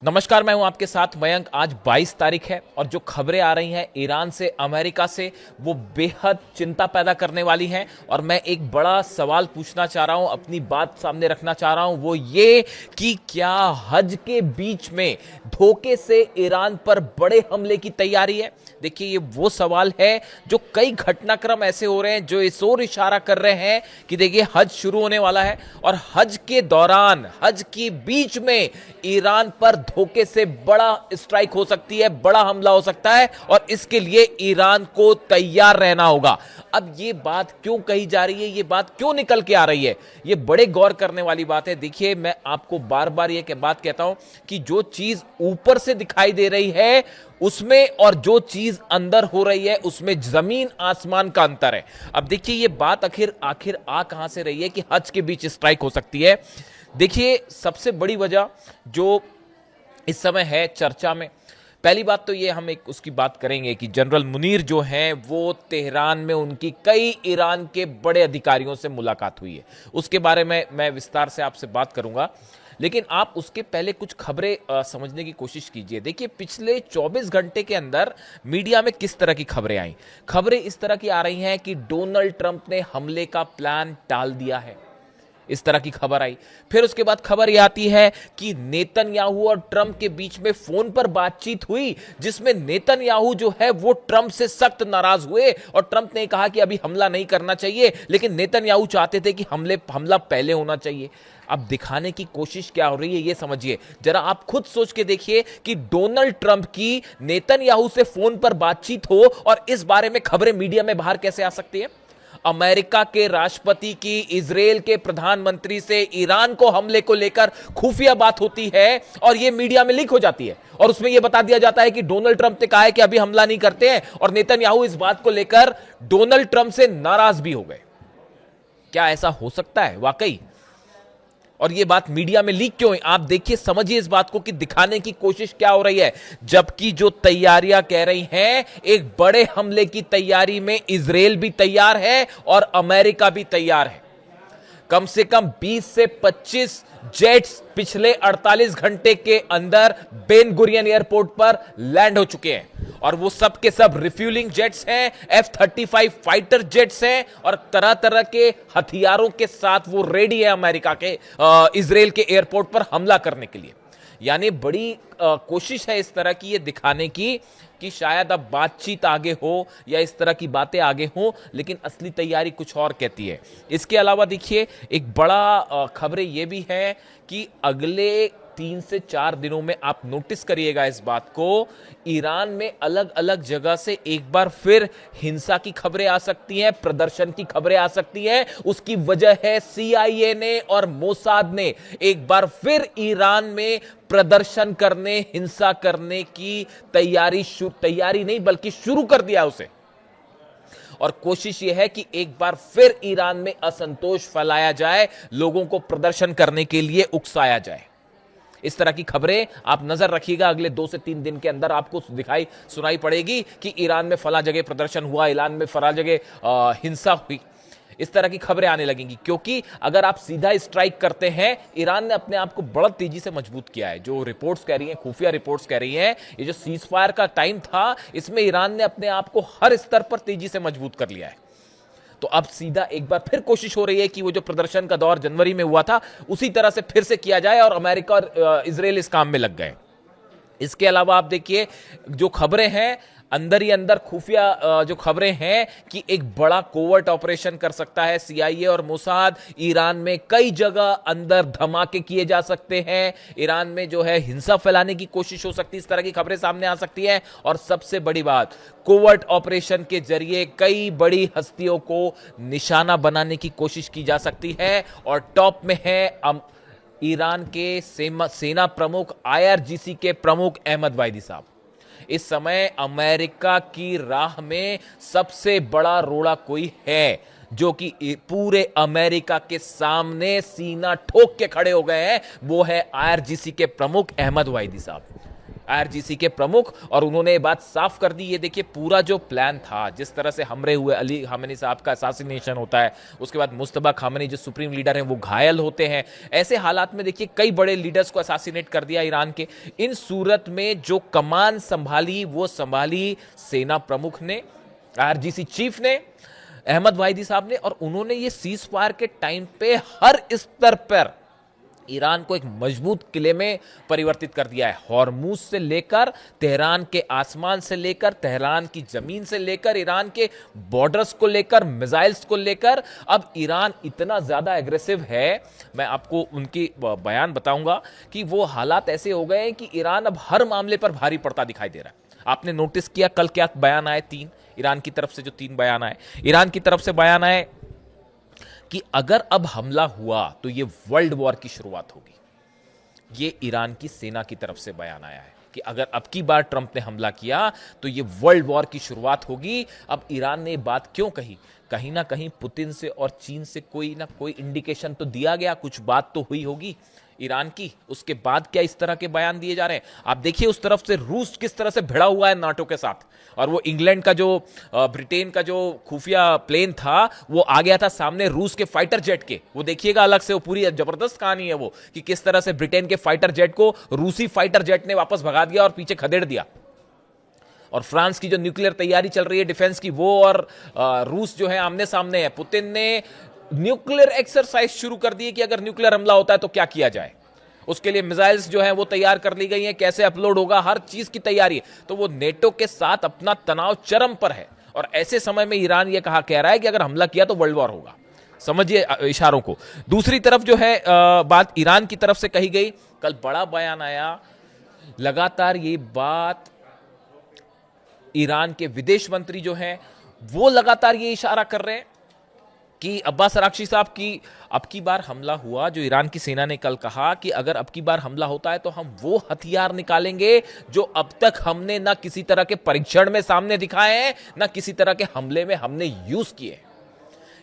नमस्कार, मैं हूं आपके साथ मयंक। आज 22 तारीख है और जो खबरें आ रही हैं ईरान से, अमेरिका से, वो बेहद चिंता पैदा करने वाली हैं। और मैं एक बड़ा सवाल पूछना चाह रहा हूं, अपनी बात सामने रखना चाह रहा हूं, वो ये कि क्या हज के बीच में धोखे से ईरान पर बड़े हमले की तैयारी है? देखिए, ये वो सवाल है जो कई घटनाक्रम ऐसे हो रहे हैं जो इस ओर इशारा कर रहे हैं कि देखिए हज शुरू होने वाला है और हज के दौरान, हज के बीच में ईरान पर धोखे से बड़ा स्ट्राइक हो सकती है, बड़ा हमला हो सकता है और इसके लिए ईरान को तैयार रहना होगा। अब ये बात क्यों कही जा रही है, ये बात क्यों निकल के आ रही है, ये बड़े गौर करने वाली बात है। देखिए, मैं आपको बार बार ये बात कहता हूं कि जो चीज ऊपर से दिखाई दे रही है उसमें और जो चीज अंदर हो रही है उसमें जमीन आसमान का अंतर है। अब देखिए, ये बात आखिर आ कहां से रही है कि हज के बीच स्ट्राइक हो सकती है। देखिए, सबसे बड़ी वजह जो इस समय है चर्चा में, पहली बात तो ये हम एक उसकी बात करेंगे कि जनरल मुनीर जो हैं वो तेहरान में उनकी कई ईरान के बड़े अधिकारियों से मुलाकात हुई है। उसके बारे में मैं विस्तार से आपसे बात करूंगा, लेकिन आप उसके पहले कुछ खबरें समझने की कोशिश कीजिए। देखिए, पिछले 24 घंटे के अंदर मीडिया में किस तरह की खबरें आई। खबरें इस तरह की आ रही हैं कि डोनाल्ड ट्रंप ने हमले का प्लान टाल दिया है, इस तरह की खबर आई। फिर उसके बाद खबर यह आती है कि नेतन्याहू और ट्रंप के बीच में फोन पर बातचीत हुई, जिसमें नेतन्याहू जो है वो ट्रंप से सख्त नाराज हुए और ट्रंप ने कहा कि अभी हमला नहीं करना चाहिए, लेकिन नेतन्याहू चाहते थे कि हमला पहले होना चाहिए। अब दिखाने की कोशिश क्या हो रही है ये समझिए जरा, आप खुद सोच के देखिए कि डोनाल्ड ट्रंप की नेतन्याहू से फोन पर बातचीत हो और इस बारे में खबरें मीडिया में बाहर कैसे आ सकती है। अमेरिका के राष्ट्रपति की इजराइल के प्रधानमंत्री से ईरान को हमले को लेकर खुफिया बात होती है और यह मीडिया में लीक हो जाती है और उसमें यह बता दिया जाता है कि डोनाल्ड ट्रंप ने कहा है कि अभी हमला नहीं करते हैं और नेतन्याहू इस बात को लेकर डोनाल्ड ट्रंप से नाराज भी हो गए। क्या ऐसा हो सकता है वाकई? और ये बात मीडिया में लीक क्यों है? आप देखिए, समझिए इस बात को कि दिखाने की कोशिश क्या हो रही है। जबकि जो तैयारियां कह रही हैं, एक बड़े हमले की तैयारी में इजराइल भी तैयार है और अमेरिका भी तैयार है। कम से कम 20 से 25 जेट्स पिछले 48 घंटे के अंदर बेन गुरियन एयरपोर्ट पर लैंड हो चुके हैं और वो सब के सब रिफ्यूलिंग जेट्स हैं, F-35 फाइटर जेट्स हैं और तरह तरह के हथियारों के साथ वो रेडी है अमेरिका के इजराइल के एयरपोर्ट पर हमला करने के लिए। यानी बड़ी कोशिश है इस तरह की ये दिखाने की कि शायद अब बातचीत आगे हो या इस तरह की बातें आगे हो, लेकिन असली तैयारी कुछ और कहती है। इसके अलावा देखिए, एक बड़ा खबरें ये भी है कि अगले 3 से 4 दिनों में आप नोटिस करिएगा इस बात को, ईरान में अलग अलग जगह से एक बार फिर हिंसा की खबरें आ सकती हैं, प्रदर्शन की खबरें आ सकती हैं। उसकी वजह है CIA ने और मोसाद ने एक बार फिर ईरान में प्रदर्शन करने, हिंसा करने की तैयारी नहीं बल्कि शुरू कर दिया उसे। और कोशिश यह है कि एक बार फिर ईरान में असंतोष फैलाया जाए, लोगों को प्रदर्शन करने के लिए उकसाया जाए। इस तरह की खबरें आप नजर रखिएगा, अगले 2 से 3 दिन के अंदर आपको दिखाई सुनाई पड़ेगी कि ईरान में फला जगह प्रदर्शन हुआ, ईरान में फला जगह हिंसा हुई। इस तरह की खबरें आने लगेंगी, क्योंकि अगर आप सीधा स्ट्राइक करते हैं, ईरान ने अपने आप को बड़ा तेजी से मजबूत किया है। जो रिपोर्ट्स कह रही हैं, खुफिया रिपोर्ट्स कह रही हैं, ये जो सीज फायर का टाइम था, इसमें ईरान ने अपने आप को हर स्तर पर तेजी से मजबूत कर लिया है। तो अब सीधा एक बार फिर कोशिश हो रही है कि वो जो प्रदर्शन का दौर जनवरी में हुआ था उसी तरह से फिर से किया जाए और अमेरिका और इजराइल इस काम में लग गए। इसके अलावा आप देखिए, जो खबरें हैं अंदर ही अंदर, खुफिया जो खबरें हैं कि एक बड़ा कोवर्ट ऑपरेशन कर सकता है CIA और मोसाद। ईरान में कई जगह अंदर धमाके किए जा सकते हैं, ईरान में जो है हिंसा फैलाने की कोशिश हो सकती है, इस तरह की खबरें सामने आ सकती हैं। और सबसे बड़ी बात, कोवर्ट ऑपरेशन के जरिए कई बड़ी हस्तियों को निशाना बनाने की कोशिश की जा सकती है। और टॉप में है ईरान के सेना प्रमुख, IRGC के प्रमुख अहमद वाहिदी साहब। इस समय अमेरिका की राह में सबसे बड़ा रोड़ा कोई है जो कि पूरे अमेरिका के सामने सीना ठोक के खड़े हो गए हैं, वो है IRGC के प्रमुख अहमद वाहिदी साहब। आईआरजीसी के प्रमुख, और उन्होंने ये बात साफ कर दी। ये देखिए पूरा जो प्लान था, जिस तरह से हमले हुए, अली खामेनी साहब का असैसिनेशन होता है, उसके बाद मुस्तफा खामेनी जो सुप्रीम लीडर हैं वो घायल होते हैं, ऐसे हालात में देखिए कई बड़े लीडर्स को असैसिनेट कर दिया ईरान के। इन सूरत में जो कमान संभाली वो संभाली सेना प्रमुख ने, आईआरजीसी चीफ ने, अहमद वाहिदी साहब ने, और उन्होंने ये सीज फायर के टाइम पे हर स्तर पर ईरान को एक मजबूत किले में परिवर्तित कर दिया है। हॉर्मूज से लेकर तेहरान के आसमान से लेकर तेहरान की जमीन से लेकर ईरान के बॉर्डर्स को लेकर मिसाइल्स को लेकर अब ईरान इतना ज्यादा एग्रेसिव है। मैं आपको उनकी बयान बताऊंगा कि वो हालात ऐसे हो गए हैं कि ईरान अब हर मामले पर भारी पड़ता दिखाई दे रहा है। आपने नोटिस किया कल क्या बयान आए, 3 ईरान की तरफ से जो 3 बयान आए, ईरान की तरफ से बयान आए कि अगर अब हमला हुआ तो यह वर्ल्ड वॉर की शुरुआत होगी। यह ईरान की सेना की तरफ से बयान आया है कि अगर अब की बार ट्रंप ने हमला किया तो यह वर्ल्ड वॉर की शुरुआत होगी। अब ईरान ने यह बात क्यों कही? कहीं ना कहीं पुतिन से और चीन से कोई ना कोई इंडिकेशन तो दिया गया, कुछ बात तो हुई होगी ईरान की, उसके बाद क्या इस तरह के बयान दिए जा रहे हैं? आप देखिए उस तरफ से रूस किस तरह से भिड़ा हुआ है नाटो के साथ, और वो इंग्लैंड का जो ब्रिटेन का जो खुफिया प्लेन था वो आ गया था सामने रूस के फाइटर जेट के। वो देखिएगा अलग से, वो पूरी जबरदस्त कहानी है वो, कि किस तरह से ब्रिटेन के फाइटर जेट को रूसी फाइटर जेट ने वापस भगा दिया और पीछे खदेड़ दिया। और फ्रांस की जो न्यूक्लियर तैयारी चल रही है डिफेंस की, वो और रूस जो है आमने सामने है। पुतिन ने न्यूक्लियर एक्सरसाइज शुरू कर दी कि अगर न्यूक्लियर हमला होता है तो क्या किया जाए, उसके लिए मिसाइल्स जो है वो तैयार कर ली गई हैं, कैसे अपलोड होगा, हर चीज की तैयारी है। तो वो नेटो के साथ अपना तनाव चरम पर है, और ऐसे समय में ईरान ये कह रहा है कि अगर हमला किया तो वर्ल्ड वॉर होगा। समझिए इशारों को। दूसरी तरफ जो है बात ईरान की तरफ से कही गई, कल बड़ा बयान आया, लगातार ये बात ईरान के विदेश मंत्री जो हैं वो लगातार ये इशारा कर रहे हैं कि अब्बास अराक्ची साहब की अब की बार हमला हुआ, जो ईरान की सेना ने कल कहा कि अगर अब की बार हमला होता है तो हम वो हथियार निकालेंगे जो अब तक हमने ना किसी तरह के परीक्षण में सामने दिखाए हैं, ना किसी तरह के हमले में हमने यूज किए।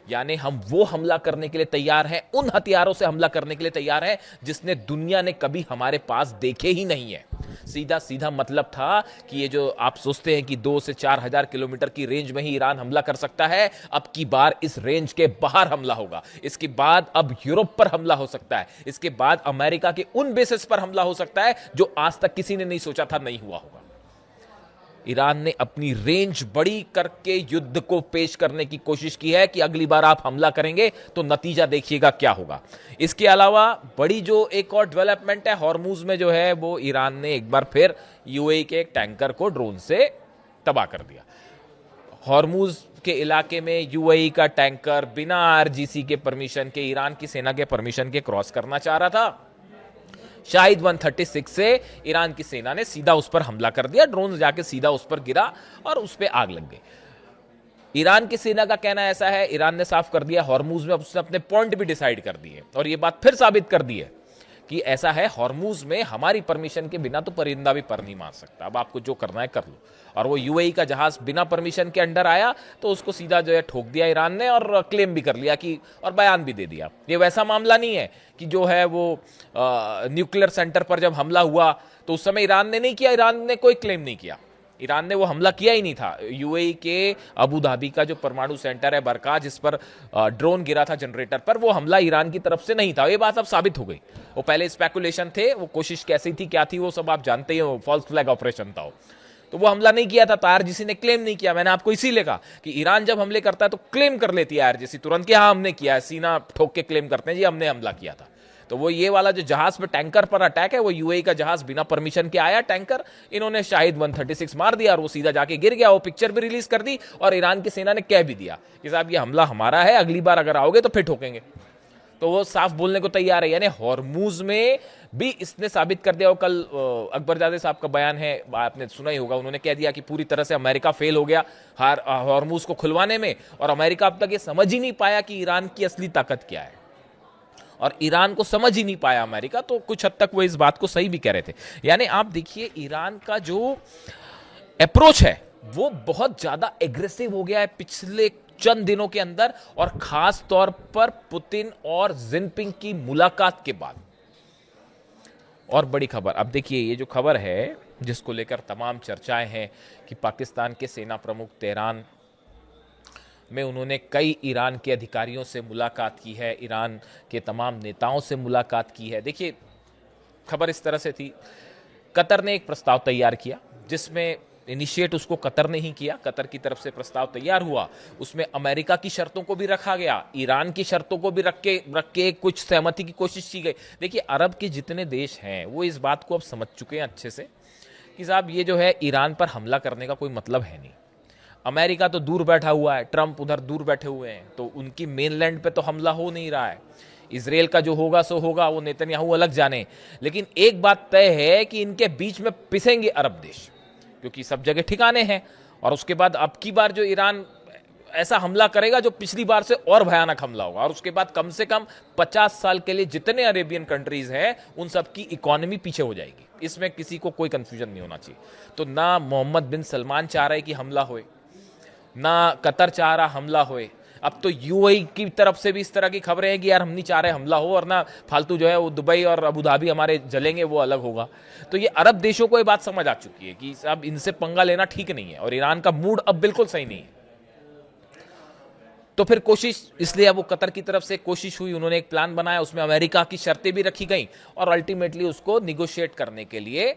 यानी हम वो हमला करने के लिए तैयार हैं, उन हथियारों से हमला करने के लिए तैयार हैं जिसने दुनिया ने कभी हमारे पास देखे ही नहीं है। सीधा सीधा मतलब था कि ये जो आप सोचते हैं कि 2 से 4 हजार किलोमीटर की रेंज में ही ईरान हमला कर सकता है, अब की बार इस रेंज के बाहर हमला होगा। इसके बाद अब यूरोप पर हमला हो सकता है, इसके बाद अमेरिका के उन बेसिस पर हमला हो सकता है जो आज तक किसी ने नहीं सोचा था नहीं हुआ होगा। ईरान ने अपनी रेंज बड़ी करके युद्ध को पेश करने की कोशिश की है कि अगली बार आप हमला करेंगे तो नतीजा देखिएगा क्या होगा। इसके अलावा बड़ी जो एक और डेवलपमेंट है हॉर्मूज में जो है, वो ईरान ने एक बार फिर यूएई के एक टैंकर को ड्रोन से तबाह कर दिया। हॉर्मूज के इलाके में यूएई का टैंकर बिना आईआरजीसी के परमिशन के, ईरान की सेना के परमिशन के क्रॉस करना चाह रहा था। शाहिद 136 से ईरान की सेना ने सीधा उस पर हमला कर दिया, ड्रोन जाके सीधा उस पर गिरा और उस पर आग लग गई। ईरान की सेना का कहना ऐसा है, ईरान ने साफ कर दिया हॉर्मूज में उसने अपने पॉइंट भी डिसाइड कर दिए, और यह बात फिर साबित कर दी है कि ऐसा है, हॉर्मूज में हमारी परमिशन के बिना तो परिंदा भी पर नहीं मार सकता, अब आपको जो करना है कर लो। और वो यूएई का जहाज बिना परमिशन के अंडर आया तो उसको सीधा जो है ठोक दिया ईरान ने, और क्लेम भी कर लिया कि, और बयान भी दे दिया। ये वैसा मामला नहीं है कि जो है वो न्यूक्लियर सेंटर पर जब हमला हुआ तो उस समय ईरान ने नहीं किया, ईरान ने कोई क्लेम नहीं किया, ईरान ने वो हमला किया ही नहीं था। यूएई के अबू धाबी का जो परमाणु सेंटर है बरका, जिस पर ड्रोन गिरा था जनरेटर पर, वो हमला ईरान की तरफ से नहीं था। ये बात अब साबित हो गई। वो पहले स्पेकुलेशन थे, वो कोशिश कैसी थी क्या थी वो सब आप जानते ही हो, फॉल्स फ्लैग ऑपरेशन था। तो वो हमला नहीं किया था, तो आईआरजीसी ने क्लेम नहीं किया। मैंने आपको इसीलिए कहा कि ईरान जब हमले करता है तो क्लेम कर लेती है आईआरजीसी तुरंत कि हाँ हमने किया है, सीना ठोक के क्लेम करते हैं जी हमने हमला किया था। तो वो ये वाला जो जहाज पे टैंकर पर अटैक है, वो यूएई का जहाज बिना परमिशन के आया टैंकर, इन्होंने शाहिद 136 मार दिया और वो सीधा जाके गिर गया। वो पिक्चर भी रिलीज कर दी और ईरान की सेना ने कह भी दिया कि साहब ये हमला हमारा है, अगली बार अगर आओगे तो फिर ठोकेंगे। तो वो साफ बोलने को तैयार है। यानी हॉर्मूज में भी इसने साबित कर दिया। कल अकबरजादे साहब का बयान है, आपने सुना ही होगा, उन्होंने कह दिया कि पूरी तरह से अमेरिका फेल हो गया हॉर्मूज को खुलवाने में, और अमेरिका अब तक ये समझ ही नहीं पाया कि ईरान की असली ताकत क्या है, और ईरान को समझ ही नहीं पाया अमेरिका। तो कुछ हद तक वो इस बात को सही भी कह रहे थे। यानी आप देखिए ईरान का जो अप्रोच है वो बहुत ज्यादा एग्रेसिव हो गया है पिछले चंद दिनों के अंदर, और खास तौर पर पुतिन और जिनपिंग की मुलाकात के बाद। और बड़ी खबर, अब देखिए ये जो खबर है जिसको लेकर तमाम चर्चाएं हैं कि पाकिस्तान के सेना प्रमुख तेहरान में उन्होंने कई ईरान के अधिकारियों से मुलाकात की है, ईरान के तमाम नेताओं से मुलाकात की है। देखिए खबर इस तरह से थी, कतर ने एक प्रस्ताव तैयार किया जिसमें इनिशिएट उसको कतर ने ही किया, कतर की तरफ से प्रस्ताव तैयार हुआ, उसमें अमेरिका की शर्तों को भी रखा गया, ईरान की शर्तों को भी रख के कुछ सहमति की कोशिश की गई। देखिए अरब के जितने देश हैं वो इस बात को अब समझ चुके हैं अच्छे से कि साहब ये जो है ईरान पर हमला करने का कोई मतलब है नहीं। अमेरिका तो दूर बैठा हुआ है, ट्रंप उधर दूर बैठे हुए हैं, तो उनकी मेनलैंड पे तो हमला हो नहीं रहा है। इसराइल का जो होगा सो होगा, वो नेतन्याहू अलग जाने, लेकिन एक बात तय है कि इनके बीच में पिसेंगे अरब देश, क्योंकि सब जगह ठिकाने हैं। और उसके बाद अब की बार जो ईरान ऐसा हमला करेगा जो पिछली बार से और भयानक हमला होगा, और उसके बाद कम से कम 50 साल के लिए जितने अरेबियन कंट्रीज हैं उन सब की इकोनॉमी पीछे हो जाएगी। इसमें किसी को कोई कंफ्यूजन नहीं होना चाहिए। तो ना मोहम्मद बिन सलमान चाह रहे कि हमला होए, ना कतर चाह रहा हमला होए। अब तो यूएई की तरफ से भी इस तरह की खबरें हैं कि यार हम नहीं चाह रहे हमला हो, और ना फालतू जो है वो दुबई और अबू धाबी हमारे जलेंगे, वो अलग होगा। तो ये अरब देशों को ये बात समझ आ चुकी है कि अब इनसे पंगा लेना ठीक नहीं है, और ईरान का मूड अब बिल्कुल सही नहीं है। तो फिर कोशिश, इसलिए अब वो कतर की तरफ से कोशिश हुई, उन्होंने एक प्लान बनाया, उसमें अमेरिका की शर्तें भी रखी गई, और अल्टीमेटली उसको निगोशिएट करने के लिए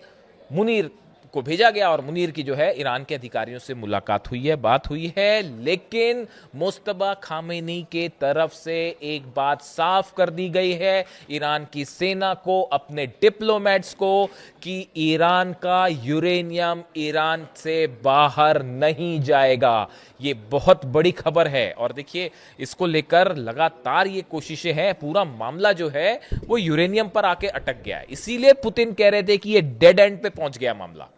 मुनीर को भेजा गया, और मुनीर की जो है ईरान के अधिकारियों से मुलाकात हुई है, बात हुई है। लेकिन मुस्तबा खामेनी के तरफ से एक बात साफ कर दी गई है ईरान की सेना को, अपने डिप्लोमेट्स को, कि ईरान का यूरेनियम ईरान से बाहर नहीं जाएगा। ये बहुत बड़ी खबर है, और देखिए इसको लेकर लगातार ये कोशिशें हैं, पूरा मामला जो है वो यूरेनियम पर आके अटक गया है। इसीलिए पुतिन कह रहे थे कि ये डेड एंड पे पहुंच गया मामला।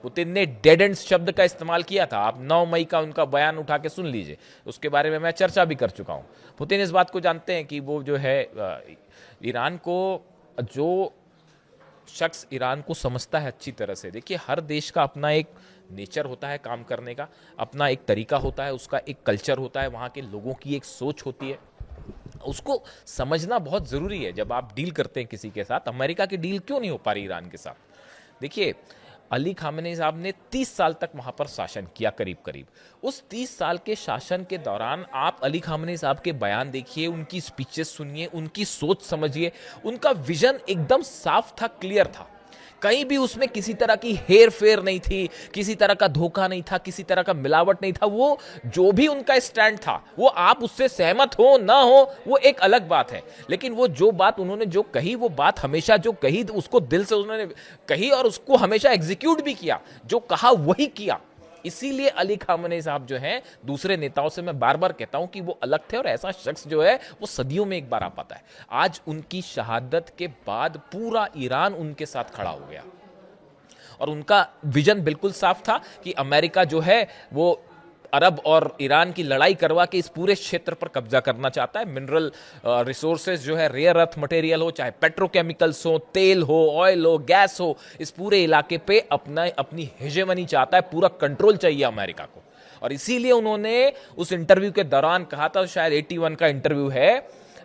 पुतिन ने डेड एंड शब्द का इस्तेमाल किया था, आप 9 मई का उनका बयान उठा के सुन लीजिए, उसके बारे में मैं चर्चा भी कर चुका हूं। पुतिन इस बात को जानते हैं कि वो जो है ईरान को, जो शख्स ईरान को समझता है अच्छी तरह से, देखिए हर देश का अपना एक नेचर होता है काम करने का, अपना एक तरीका होता है, उसका एक कल्चर होता है, वहाँ के लोगों की एक सोच होती है, उसको समझना बहुत ज़रूरी है जब आप डील करते हैं किसी के साथ। अमेरिका की डील क्यों नहीं हो पा रही ईरान के साथ? देखिए अली खामेनी साहब ने 30 साल तक वहां पर शासन किया, करीब करीब। उस 30 साल के शासन के दौरान आप अली खामेनी साहब के बयान देखिए, उनकी स्पीचेस सुनिए, उनकी सोच समझिए, उनका विजन एकदम साफ था, क्लियर था, कहीं भी उसमें किसी तरह की हेर फेर नहीं थी, किसी तरह का धोखा नहीं था, किसी तरह का मिलावट नहीं था। वो जो भी उनका स्टैंड था, वो आप उससे सहमत हो ना हो वो एक अलग बात है, लेकिन वो जो बात उन्होंने जो कही, वो बात हमेशा जो कही उसको दिल से उन्होंने कही, और उसको हमेशा एग्जीक्यूट भी किया, जो कहा वही किया। इसीलिए अली खामेनी साहब जो हैं, दूसरे नेताओं से मैं बार बार कहता हूं कि वो अलग थे, और ऐसा शख्स जो है वो सदियों में एक बार आ पाता है। आज उनकी शहादत के बाद पूरा ईरान उनके साथ खड़ा हो गया, और उनका विजन बिल्कुल साफ था कि अमेरिका जो है वो अरब और ईरान की लड़ाई करवा के इस पूरे क्षेत्र पर कब्जा करना चाहता है। मिनरल रिसोर्सेज जो है, रेयर अर्थ मटेरियल हो, चाहे पेट्रोकेमिकल्स हो, तेल हो, ऑयल हो, गैस हो, इस पूरे इलाके पे अपनी हेजेमनी चाहता है, पूरा कंट्रोल चाहिए अमेरिका को। और इसीलिए उन्होंने उस इंटरव्यू के दौरान कहा था, शायद 81 का इंटरव्यू है,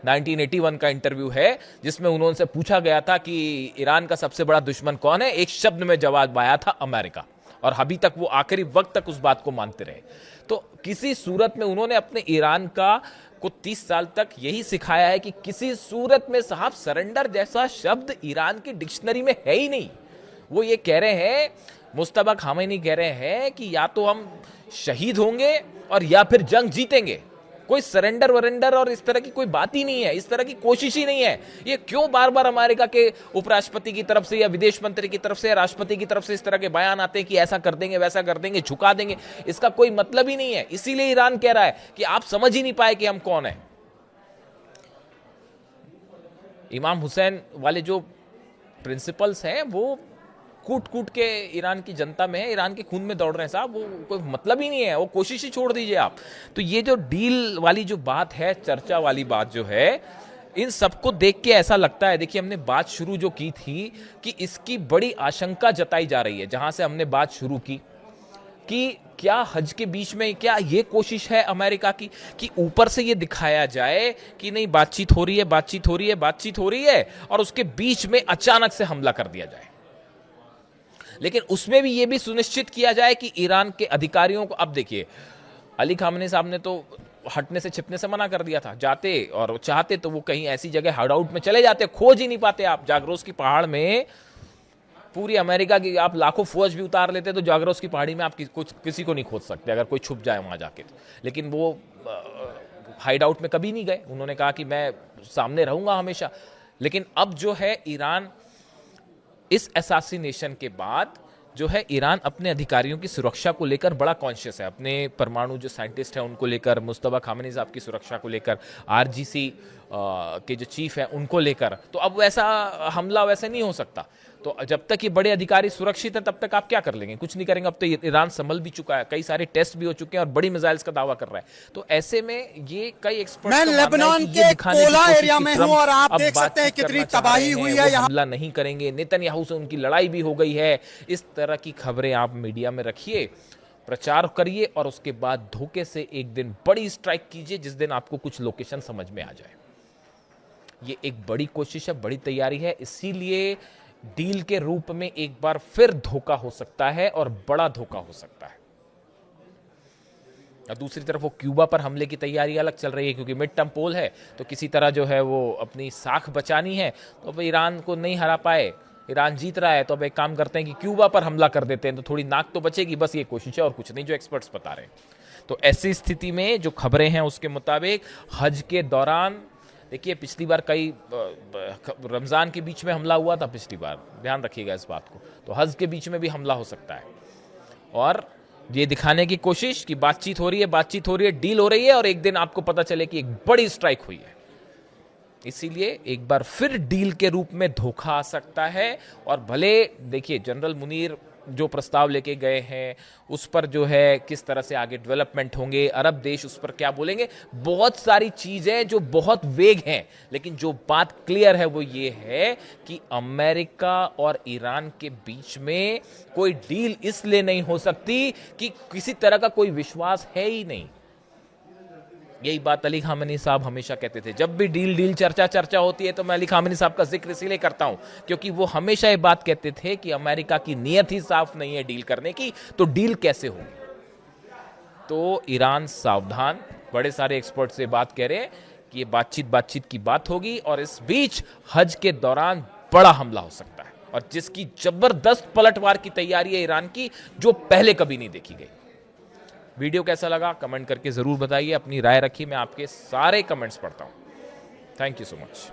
1981 का इंटरव्यू है, जिसमें उन्होंने पूछा गया था कि ईरान का सबसे बड़ा दुश्मन कौन है। एक शब्द में जवाब आया था, अमेरिका। और अभी तक वो आखिरी वक्त तक उस बात को मानते रहे। तो किसी सूरत में उन्होंने अपने ईरान को 30 साल तक यही सिखाया है कि किसी सूरत में साहब सरेंडर जैसा शब्द ईरान की डिक्शनरी में है ही नहीं। वो ये कह रहे हैं, मुस्तबा खामेनी कह रहे हैं कि या तो हम शहीद होंगे और या फिर जंग जीतेंगे, कोई सरेंडर वरेंडर और इस तरह की कोई बात ही नहीं है, इस तरह की कोशिश ही नहीं है। ये क्यों बार बार अमेरिका के उपराष्ट्रपति की तरफ से या विदेश मंत्री की तरफ से या राष्ट्रपति की तरफ से इस तरह के बयान आते हैं कि ऐसा कर देंगे, वैसा कर देंगे, झुका देंगे, इसका कोई मतलब ही नहीं है। इसीलिए ईरान कह रहा है कि आप समझ ही नहीं पाए कि हम कौन है। इमाम हुसैन वाले जो प्रिंसिपल्स हैं वो कूट कूट के ईरान की जनता में है, ईरान के खून में दौड़ रहे हैं साहब, वो कोई मतलब ही नहीं है, वो कोशिश ही छोड़ दीजिए आप। तो ये जो डील वाली जो बात है, चर्चा वाली बात जो है, इन सबको देख के ऐसा लगता है, देखिए हमने बात शुरू जो की थी कि इसकी बड़ी आशंका जताई जा रही है, जहां से हमने बात शुरू की कि क्या हज के बीच में क्या ये कोशिश है अमेरिका की कि ऊपर से ये दिखाया जाए कि नहीं बातचीत हो रही है, बातचीत हो रही है, बातचीत हो रही है, और उसके बीच में अचानक से हमला कर दिया जाए। लेकिन उसमें भी ये भी सुनिश्चित किया जाए कि ईरान के अधिकारियों को, अब देखिए अली खामनेई साहब ने तो हटने से छिपने से मना कर दिया था, जाते और चाहते तो वो कहीं ऐसी जगह हाइड आउट में चले जाते, खोज ही नहीं पाते। आप जागरोस की पहाड़ में पूरी अमेरिका की आप लाखों फौज भी उतार लेते तो जागरोस की पहाड़ी में आप किसी को नहीं खोज सकते अगर कोई छुप जाए वहां जाके। लेकिन वो हाइड आउट में कभी नहीं गए, उन्होंने कहा कि मैं सामने रहूंगा हमेशा। लेकिन अब जो है ईरान, इस असैसिनेशन के बाद जो है ईरान अपने अधिकारियों की सुरक्षा को लेकर बड़ा कॉन्शियस है, अपने परमाणु जो साइंटिस्ट हैं उनको लेकर, मुस्तफा खामेनी साहब की सुरक्षा को लेकर, आरजीसी के जो चीफ हैं उनको लेकर। तो अब वैसा हमला वैसे नहीं हो सकता। तो जब तक ये बड़े अधिकारी सुरक्षित हैं तब तक आप क्या कर लेंगे, कुछ नहीं करेंगे। अब तो ईरान संभल भी चुका है, कई सारे टेस्ट भी हो चुके हैं और बड़ी मिसाइल्स का दावा कर रहा है। तो ऐसे में ये कई एक्सपर्ट मैं लेबनान के कोला एरिया में हूं और आप देख सकते हैं कितनी तबाही हुई है यहाँ। हमला नहीं करेंगे, नेतन्याहू से उनकी लड़ाई भी हो गई है, इस तरह की खबरें आप मीडिया में रखिए, प्रचार करिए और उसके बाद धोखे से एक दिन बड़ी स्ट्राइक कीजिए जिस दिन आपको कुछ लोकेशन समझ में आ जाए। ये एक बड़ी कोशिश है, बड़ी तैयारी है, इसीलिए डील के रूप में एक बार फिर धोखा हो सकता है और बड़ा धोखा हो सकता है। और दूसरी तरफ वो क्यूबा पर हमले की तैयारी अलग चल रही है, क्योंकि मिड टर्म पोल है तो किसी तरह जो है वो अपनी साख बचानी है। तो अब ईरान को नहीं हरा पाए, ईरान जीत रहा है, तो अब एक काम करते हैं कि क्यूबा पर हमला कर देते हैं, तो थोड़ी नाक तो बचेगी, बस ये कोशिश है और कुछ नहीं, जो एक्सपर्ट्स बता रहे हैं। तो ऐसी स्थिति में जो खबरें हैं उसके मुताबिक हज के दौरान, देखिए पिछली बार कई रमजान के बीच में हमला हुआ था, पिछली बार ध्यान रखिएगा इस बात को, तो हज के बीच में भी हमला हो सकता है। और ये दिखाने की कोशिश कि बातचीत हो रही है, बातचीत हो रही है, डील हो रही है, और एक दिन आपको पता चले कि एक बड़ी स्ट्राइक हुई है। इसीलिए एक बार फिर डील के रूप में धोखा आ सकता है। और भले देखिए जनरल मुनीर जो प्रस्ताव लेके गए हैं उस पर जो है किस तरह से आगे डेवलपमेंट होंगे, अरब देश उस पर क्या बोलेंगे, बहुत सारी चीजें जो बहुत वेग हैं, लेकिन जो बात क्लियर है वो ये है कि अमेरिका और ईरान के बीच में कोई डील इसलिए नहीं हो सकती कि किसी तरह का कोई विश्वास है ही नहीं। यही बात अली खामेनी साहब हमेशा कहते थे, जब भी डील चर्चा होती है तो मैं अली खामेनी साहब का जिक्र इसीलिए करता हूं क्योंकि वो हमेशा ये बात कहते थे कि अमेरिका की नीयत ही साफ नहीं है डील करने की, तो डील कैसे होगी। तो ईरान सावधान, बड़े सारे एक्सपर्ट से बात कह रहे हैं कि ये बातचीत की बात होगी और इस बीच हज के दौरान बड़ा हमला हो सकता है, और जिसकी जबरदस्त पलटवार की तैयारी है ईरान की, जो पहले कभी नहीं देखी गई। वीडियो कैसा लगा कमेंट करके जरूर बताइए, अपनी राय रखिए, मैं आपके सारे कमेंट्स पढ़ता हूं। Thank you so much.